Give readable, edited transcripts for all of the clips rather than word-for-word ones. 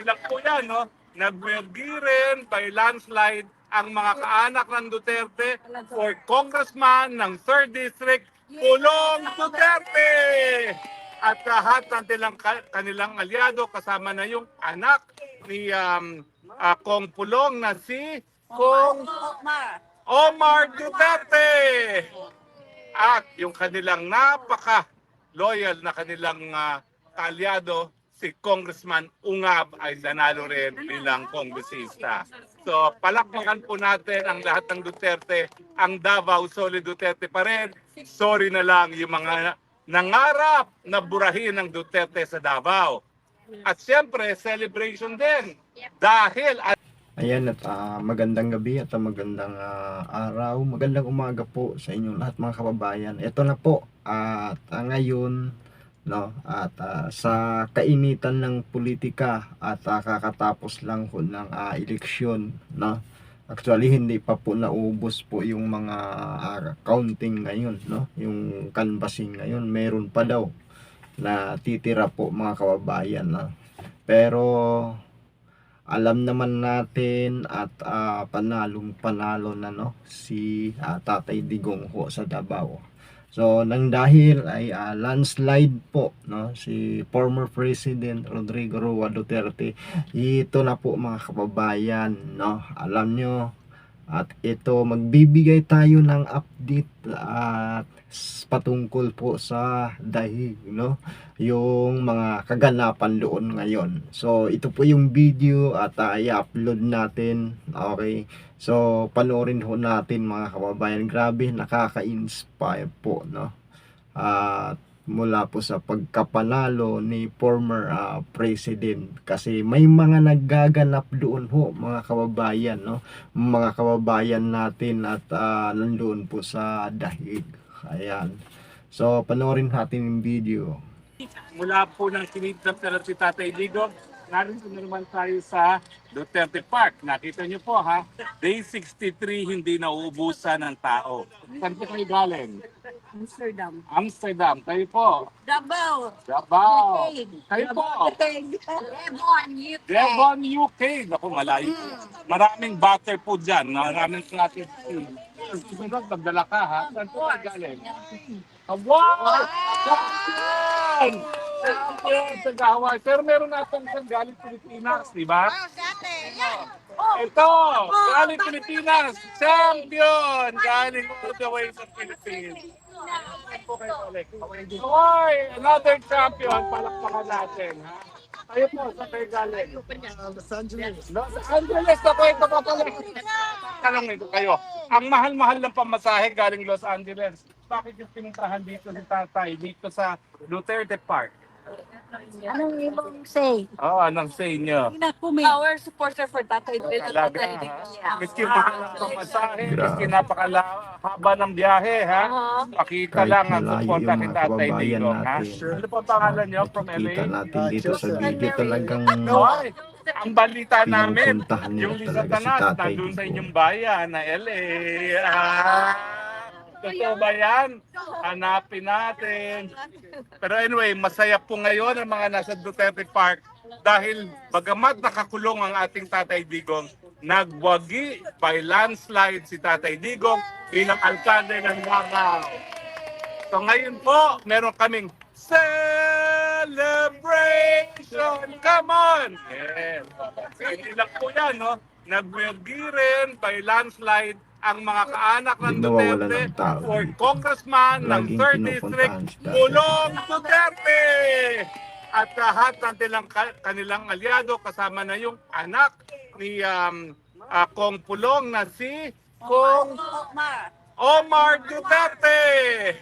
Ilang po yan, no? Nagwergi rin by landslide ang mga kaanak ng Duterte for congressman ng 3rd District, Pulong Duterte! At lahat ng kanilang aliado, kasama na yung anak ni Kong Pulong na si Kong Omar Duterte! At yung kanilang napaka-loyal na kanilang kaalyado, si Congressman Ungab ay nanalo rin bilang kongresista. So palakpakan po natin ang lahat ng Duterte, ang Davao solid Duterte pa rin. Sorry na lang yung mga nangarap na burahin ng Duterte sa Davao. At siyempre, celebration din. Dahil Ayan at magandang gabi at magandang araw, magandang umaga po sa inyong lahat mga kababayan. Ito na po at ngayon no at sa kainitan ng politika at kakatapos lang po ng eleksyon no. Actually hindi pa po naubos po yung mga counting ngayon no, yung canvassing ngayon meron pa daw na titira po mga kababayan no. Pero alam naman natin at panalo na no si Tatay Digong ho sa Davao. So nang dahil ay landslide po no si former President Rodrigo Roa Duterte. Ito na po mga kababayan no. Alam nyo at ito magbibigay tayo ng update at patungkol po sa dahig no yung mga kaganapan doon ngayon. So ito po yung video at i-upload natin. Okay, so panoorin ho natin mga kababayan. Grabe, nakaka-inspire po no at mula po sa pagkapanalo ni former president, kasi may mga naggaganap doon ho mga kababayan no, mga kababayan natin at nandoon po sa dahig. Ayan, so panoorin natin yung video. mula po ng kinidnap na si Tatay Digong, narito na naman tayo sa Duterte Park. Nakita niyo po ha, day 63 hindi nauubusan ng tao. Saan po kayo galing? Amsterdam. Amsterdam. Kayo po? Davao. Davao. Kayo po? Devon, UK. Devon, UK. Naku, malayo. Maraming butter po dyan. Maraming klaseng food. Susunod, magdala ka ha. Saan po kayo galing? Wow! Champion! Champion sa Hawaii. Pero meron natang isang galing Pilipinas, di ba? Ito, galing Pilipinas. Champion! Galing all the way sa Philippines. Hawaii, another champion. Palakpakan natin, ha? Kayo po, sa kayo galing? Los Angeles. Los Angeles, ako ito pa pala. Tanong nito kayo, ang mahal-mahal ng pamasahe galing Los Angeles. Bakit yung pinuntahan dito si Tatay, dito sa Duterte Park? Anong ibang say? Oo, anong say nyo? Our supporter for Tatay Talaga, ha? Miski mahal ang pamasahe, miski napakahaba ng biyahe, ha? Pakita Kahit lang ang malayo suporta yung ni mga Tatay kababayan Digong, ha? natin, Ano po pangalan nyo from LA? kita natin dito sa video talagang Hoy, ang balita namin, pinupuntahan nila yung Lisa talaga si Tanas, Tatay nandun sa Digong. inyong bayan na LA. Totoo ba yan? Hanapin natin. Pero anyway, masaya po ngayon ang mga nasa Duterte Park dahil bagamat nakakulong ang ating Tatay Digong, nagwagi by landslide si Tatay Digong bilang alkalde ng Davao. So ngayon po, meron kaming celebration! Come on! Yes. Hindi lang po yan, no? Nagwergi rin by landslide ang mga kaanak ng Hindi mawawala Duterte ng tao. for congressman ng Laging 3rd District, pinupuntahan si Tatay. Pulong Duterte! At lahat ng kanilang aliado, kasama na yung anak ni Kong Pulong na si Kong Omar Duterte!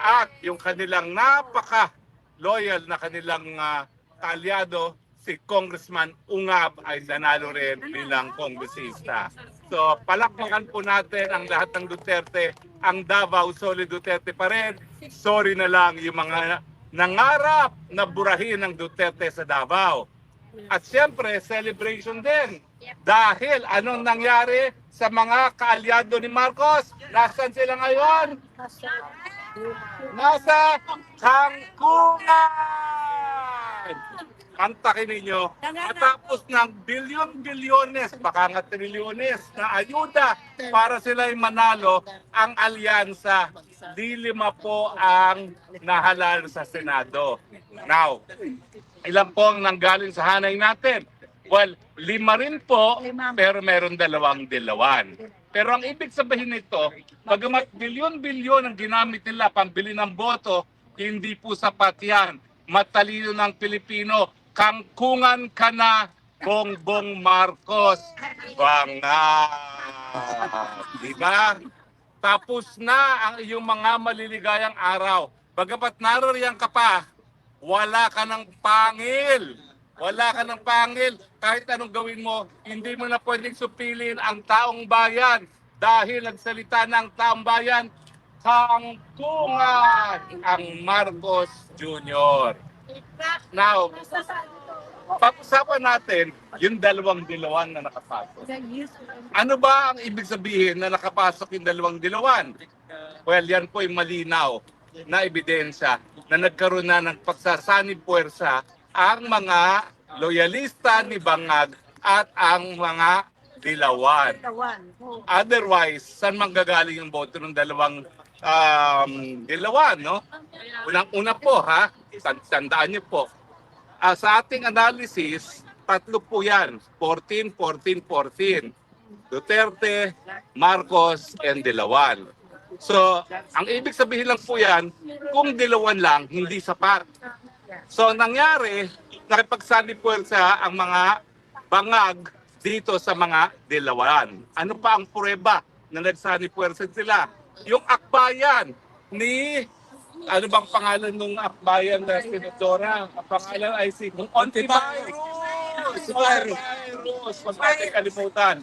At yung kanilang napaka-loyal na kanilang kaalyado, si Congressman Ungab ay nanalo rin bilang kongresista. So palakpakan po natin ang lahat ng Duterte, ang Davao solid Duterte pa rin. Sorry na lang yung mga nangarap na burahin ng Duterte sa Davao. At siyempre, celebration din. Dahil anong nangyari sa mga kaalyado ni Marcos? Nasaan sila ngayon? Nasa Cancun! Antakin ninyo, matapos ng bilyon-bilyones, baka nga trilyones na ayuda para sila'y manalo, ang alyansa, di 5 po ang nahalal sa Senado. Now, ilan po ang nanggaling sa hanay natin? Well, 5 rin po, pero meron 2 dilawan. Pero ang ibig sabihin nito, bagamat bilyon-bilyon ang ginamit nila pambili ng boto, hindi po sapat yan. Matalino ng Pilipino, kangkungan ka na, Bongbong Marcos. Banga! Diba? Tapos na ang iyong mga maliligayang araw. Bagamat naririyan ka pa, wala ka ng pangil. Wala ka ng pangil. Kahit anong gawin mo, hindi mo na pwedeng supilin ang taong bayan. Dahil nagsalita ng taong bayan, kangkungan ang Marcos Jr. Now, pag-usapan natin yung 2 dilawan na nakapasok. Ano ba ang ibig sabihin na nakapasok yung 2 dilawan? Well, yan po yung malinaw na ebidensya na nagkaroon na ng pagsasanib puwersa ang mga loyalista ni Bangag at ang mga dilawan. Otherwise, saan manggagaling yung boto ng 2 dilawan, no? Unang-una po, ha? Tandaan niyo po. Sa ating analysis, 3 po yan. 14, 14, 14. Duterte, Marcos, and Dilawan. So, ang ibig sabihin lang po yan, kung Dilawan lang, hindi sapat. So, nangyari, nakipagsanib puwersa ang mga Bangag dito sa mga Dilawan. Ano pa ang prueba na nagsanib puwersa sila? Yung akbayan ni, ano bang pangalan ng akbayan na senadora? Ang pangalan ay si Ontiveros. Huwag natin kalimutan.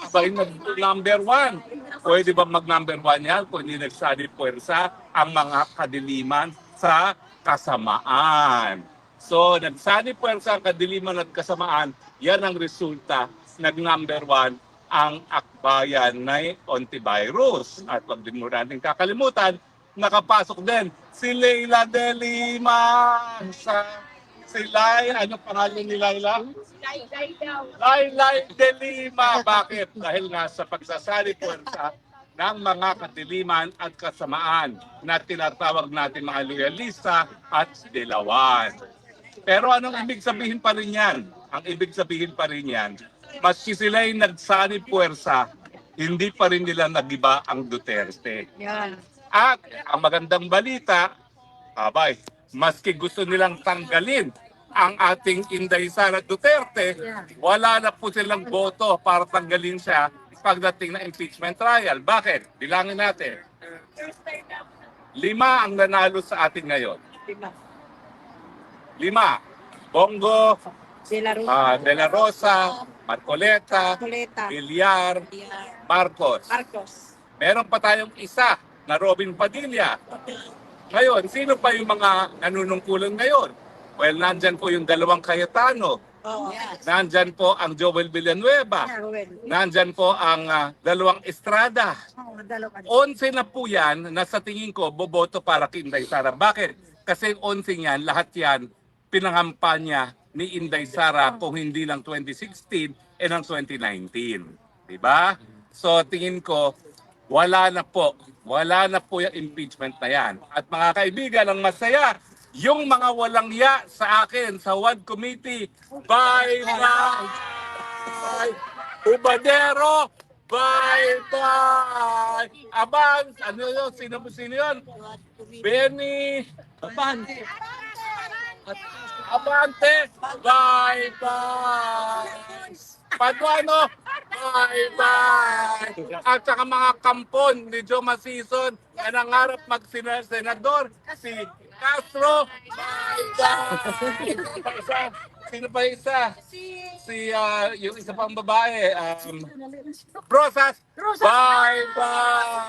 Abay, number 1. Pwede ba mag-number 1 yan kung hindi nagsanib puwersa ang mga kadiliman sa kasamaan? So, nagsanib puwersa ang kadiliman at kasamaan, yan ang resulta, nag-number 1 ang akbayan na Ontiveros. At wag din mo natin kakalimutan, nakapasok din si Leila de Lima. Si Lai, ano pangalan ni Laila? Lailay de Lima. Bakit? Dahil nga sa pagsasali puwersa ng mga kadiliman at kasamaan na tinatawag natin mga loyalista at dilawan. Pero anong ibig sabihin pa rin yan? Ang ibig sabihin pa rin yan, maski sila'y nagsanib puwersa, hindi pa rin nila nagiba ang Duterte. At ang magandang balita, maski gusto nilang tanggalin ang ating Inday Sara Duterte, wala na po silang boto para tanggalin siya pagdating na impeachment trial. Bakit? Bilangin natin. 5 ang nanalo sa atin ngayon. 5. Bongo, De La Rosa, Marcoleta, Villar, Marcos. Meron pa tayong isa na Robin Padilla. Ngayon, sino pa yung mga nanunungkulan ngayon? Well, nandyan po yung 2 Cayetano. Nandyan po ang Joel Villanueva. Nandyan po ang 2 Estrada. 11 na po yan na sa tingin ko boboto para kay Inday Sara. Bakit? Kasi 11 yan, lahat yan pinangampanya ni Inday Sara kung hindi ng 2016 and ng 2019. Diba? So tingin ko, wala na po yung impeachment na yan. At mga kaibigan, ang masaya, yung mga walang ya sa akin sa WAD Committee, bye-bye! Ubadero, bye-bye! Abang, ano yun? Sino yun? Benny, Abante, bye-bye! Paduano, bye-bye! At saka mga kampon ni Joe Masison na nangarap mag-senador, si Castro, bye-bye! Sino pa isa? Yung isa pang babae, Rosas, bye-bye!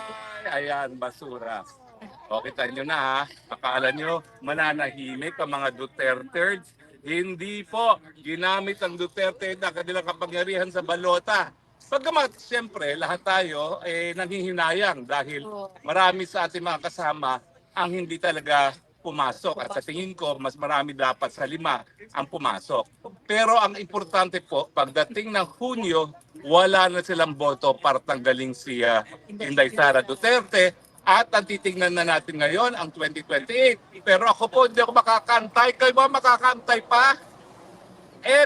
Ayan, basura. O, kita nyo na ha, akala nyo mananahimik ang mga Duterte. Hindi po, ginamit ang Duterte na kanilang kapangyarihan sa balota. Pagkamat, siyempre, lahat tayo nanghihinayang dahil marami sa ating mga kasama ang hindi talaga pumasok. At sa tingin ko, mas marami dapat sa 5 ang pumasok. Pero ang importante po, pagdating ng Hunyo, wala na silang boto para tanggalin si Inday Sara Duterte. At ang titingnan na natin ngayon, ang 2028. Pero ako po, hindi ako makakantay. Kayo ba makakantay pa?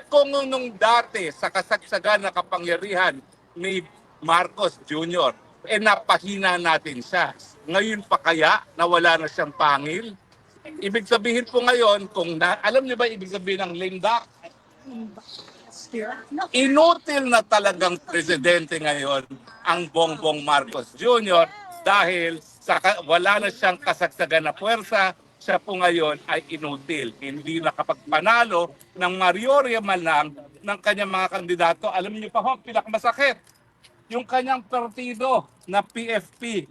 Kung nung dati sa kasagsagan na kapangyarihan ni Marcos Jr., napahina natin siya. Ngayon pa kaya na wala na siyang pangil? Ibig sabihin po ngayon, alam niyo ba ibig sabihin ng lame duck? Inutil na talagang presidente ngayon ang Bongbong Marcos Jr. dahil wala na siyang kasagsagan na puwersa, siya po ngayon ay inutil. Hindi nakapagpanalo ng mayorya man lang ng kanyang mga kandidato. Alam niyo pa ho, pinakamasakit, yung kanyang partido na PFP,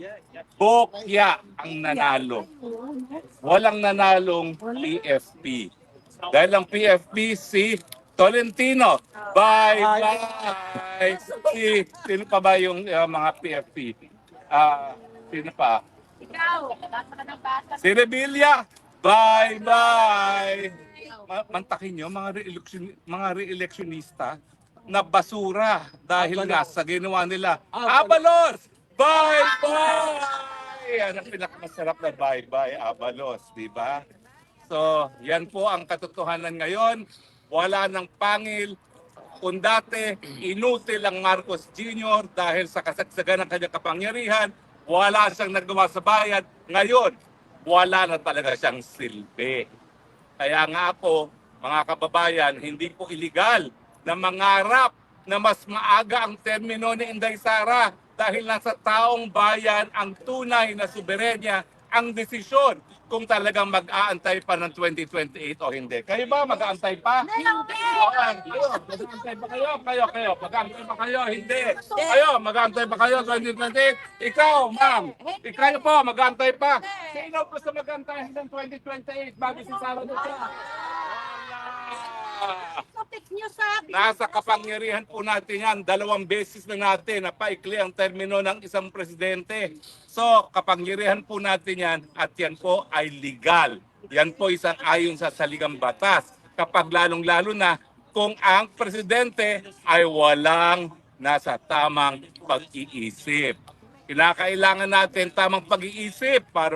Bokya ang nanalo. Walang nanalong PFP. Dahil ang PFP si Tolentino. Bye-bye! Sino pa ba yung mga PFP? Sino pa? Si Revilla, bye-bye! Mantakin nyo, mga re-electionista na basura dahil nga sa ginawa nila. Abalos! Bye-bye! Yan ang pinakamasarap na bye-bye, Abalos, di ba? So, yan po ang katotohanan ngayon. Wala ng pangil. Kung dati, inutil ang Marcos Jr. dahil sa kasagsagan ng kanyang kapangyarihan, wala siyang nagawa sa bayan. Ngayon, wala na talaga siyang silbi. Kaya nga ako, mga kababayan, hindi po iligal na mangarap na mas maaga ang termino ni Inday Sara dahil nasa taong bayan ang tunay na soberenya, ang desisyon kung talagang mag-aantay pa ng 2028 o hindi. Kayo ba mag-aantay pa? Mag-aantay pa kayo? Kayo. Mag-aantay pa kayo? Hindi. Kayo, mag-aantay pa kayo 2028? Ikaw, ma'am. Ikaw po, mag-aantay pa. Sino gusto mag-aantay hanggang 2028 bago si Sara Duterte? Nasa kapangyarihan po natin yan. 2 beses na natin na paikli ang termino ng isang presidente. So, kapangyarihan po natin yan at yan po ay legal. Yan po isang ayon sa saligang batas. Kapag lalong-lalo na kung ang presidente ay walang nasa tamang pag-iisip. Kinakailangan natin tamang pag-iisip para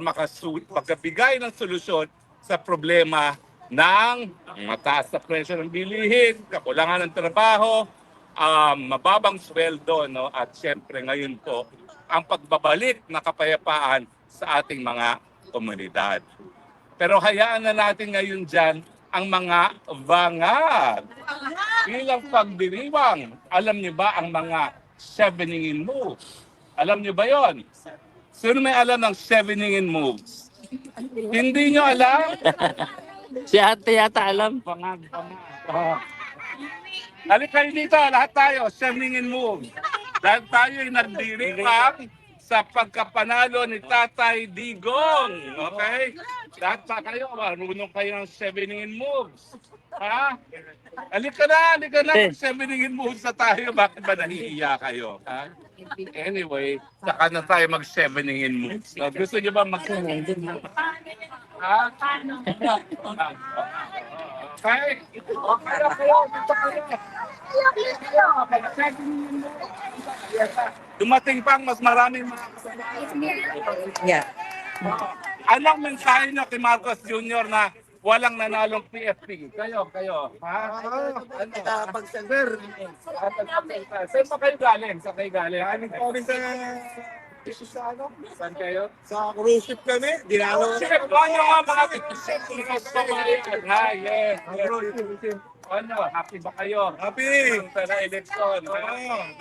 makabigay ng solusyon sa problema ng mataas na presyo ng bilihin, kakulangan ng trabaho, mababang sweldo, no? At syempre ngayon po, ang pagbabalik na kapayapaan sa ating mga komunidad. Pero hayaan na natin ngayon dyan ang mga bangag. Bilang pagdiriwang, alam niyo ba ang mga seveningin moves? Alam niyo ba yon? Sino may alam ng seveningin moves? Hindi niyo alam? Si ate yata alam. Bangag. Halika kayo dito, lahat tayo, seveningin moves. Dahil tayo ay nagdiriwang sa pagkapanalo ni Tatay Digong. Okay? Lahat pa kayo, marunong kayo ng seveningin moves. Ha? Halika na, seveningin moves na tayo. Bakit ba nahihiya kayo? Ha? Anyway, saka na tayo mag-seveningin moves. So, gusto niyo ba mag-seveningin moves? Ha? Okay? Okay na kayo, dito kayo. Dumating pang mas maraming mga kasama. Yeah. Anong mensahe niyo kay Marcos Jr. na walang nanalong PFP? Kayo. Ha? Pag-server. Saan pa kayo galing? Saan kayo galing? Saan kayo? Sa cruise ship kami, dinalo. Chef, ano nga mga chef? Ha, yes. Ano, happy ba kayo? Happy! Sa eleksyon.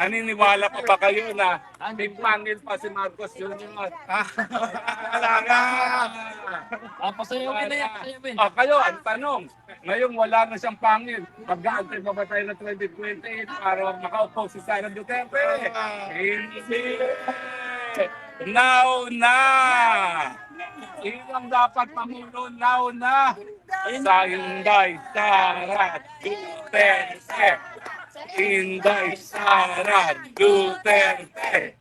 Naniniwala pa ba kayo na may pangil pa si Marcos Jr.? Wala na! Pasayawin na yan. Pasayawin. Kayo, ang tanong, ngayon wala na siyang pangil. Mag-aantay pa ba tayo ng 2028 para makaupo si Sara Duterte? Hindi! Now na! Ilang dapat pamuno now na sa Inday Sara Duterte. Inday Sara Duterte.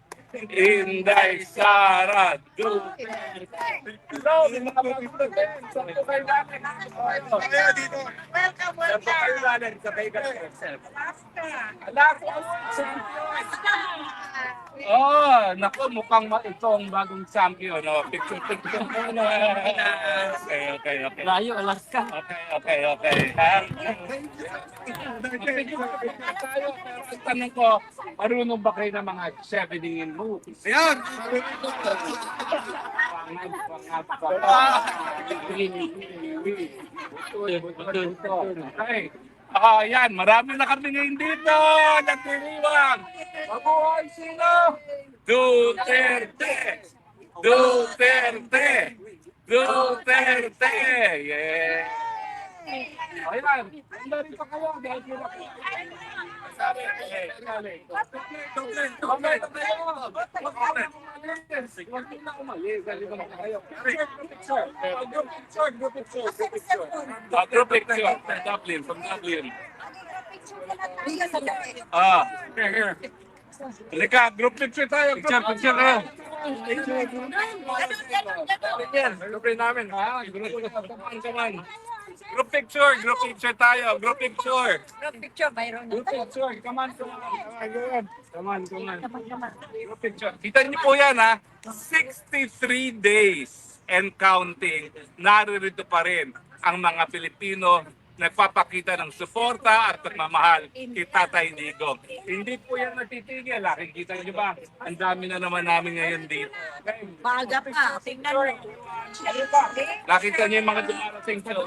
Inday Sara Duterte. Hello, mga pag-ibig. Saan po kayo natin? Kayo dito. Welcome, Saan po kayo natin? Sa Vegas. Alaska. Oh, naku, mukhang itong bagong champion. Oh. Picture muna. Okay. Layo, Alaska. Okay. Tayo, pero ang tanong ko, marunong ba kayo ng mga 7 movies? Ayan! Okay. Yan, marami na kami ngayon dito. Nagdiriwang. Mabuhay sino? Duterte! Duterte! Yeah! Ayan, andali pa kayo. Dahil sila kayo. Sabi, comment tayo. Huwag na umalis. Dali ba kayo? Group picture. Group picture. From Dublin. Here. Halika, group picture tayo. Picture kayo. Group namin. Come on. Group picture tayo. Group picture. Picture, Byron. Group picture. Come on. Group picture. Kita niyo po yan ha. 63 days and counting. Naririto pa rin ang mga Pilipino nagpapakita ng suporta at pagmamahal kay Tatay Digong. Hindi po yan natitigil. Nakikita niyo ba? Ang dami na naman namin ngayon dito. Maaga pa. Tingnan mo. Nakita niyo yung mga dumarating sa